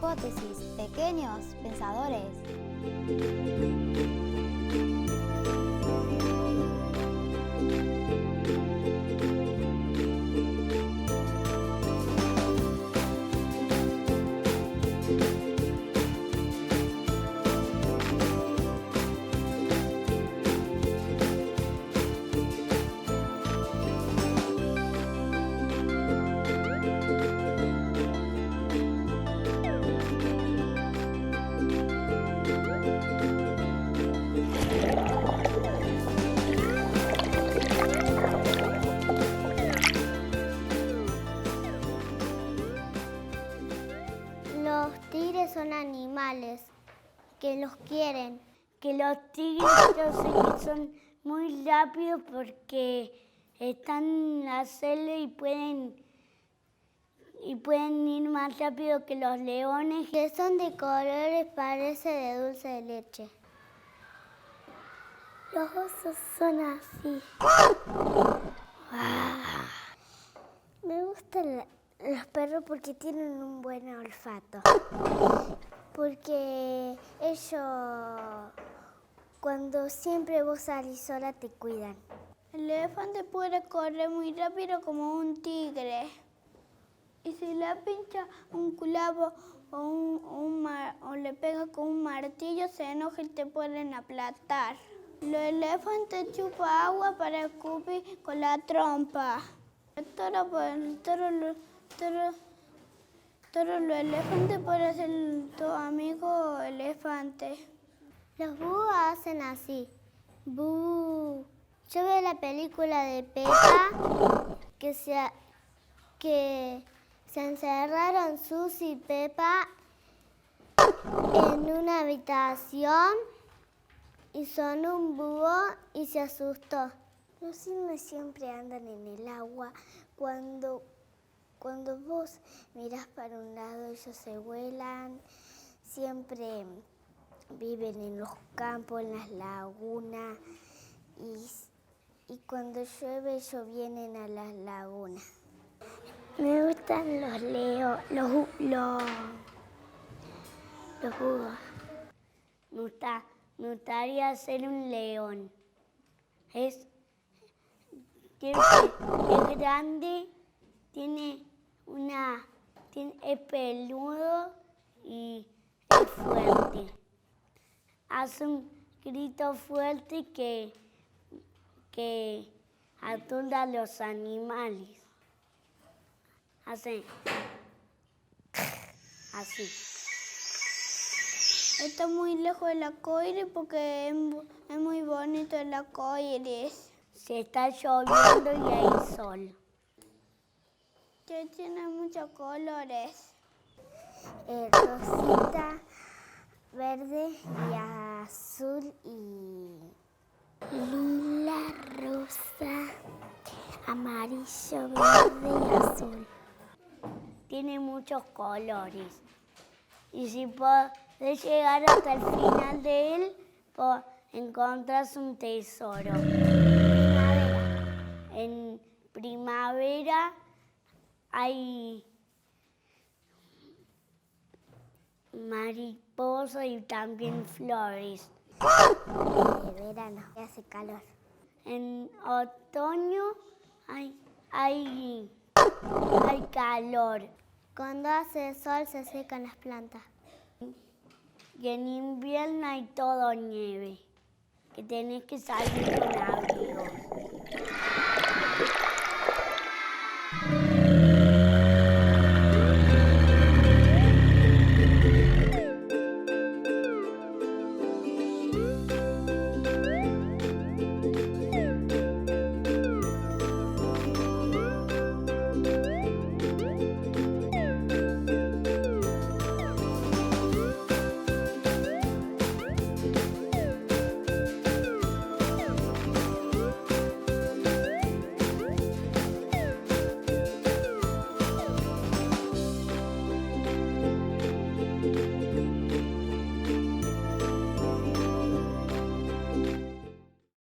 hipótesis, pequeños pensadores. Los tigres son animales que los quieren. Que los tigres yo sé que son muy rápidos porque están en la selva y pueden ir más rápido que los leones. Que son de colores, parece de dulce de leche. Los osos son así. Me gustan los perros porque tienen un buen olfato. Porque ellos, cuando siempre vos salís sola, te cuidan. El elefante puede correr muy rápido como un tigre. Y si le pincha un clavo o le pega con un martillo, se enoja y te pueden aplastar. Los elefantes chupan agua para escupir con la trompa. Todos los elefantes pueden ser tu amigo elefante. Los búhos hacen así. Bú. Yo veo la película de Peppa que se encerraron Susie y Peppa en una habitación y sonó un búho y se asustó. Los cisnes siempre andan en el agua. Cuando vos mirás para un lado, ellos se vuelan. Siempre viven en los campos, en las lagunas. Y cuando llueve, ellos vienen a las lagunas. Me gustan los búhos. Me gustaría ser un león. Es grande, es peludo y es fuerte. Hace un grito fuerte que aturda a los animales. Hace así. Está muy lejos del arcoíris porque es muy bonito el arcoíris. Se está lloviendo y hay sol. Que tiene muchos colores. Rosita, verde y azul y lila, rosa, amarillo, verde y azul. Tiene muchos colores. Y si podés llegar hasta el final de él, encontrás un tesoro. En primavera hay mariposas y también flores. Verano, hace calor. En otoño hay calor. Cuando hace sol se secan las plantas. Y en invierno hay todo nieve, que tenés que salir con abrigo.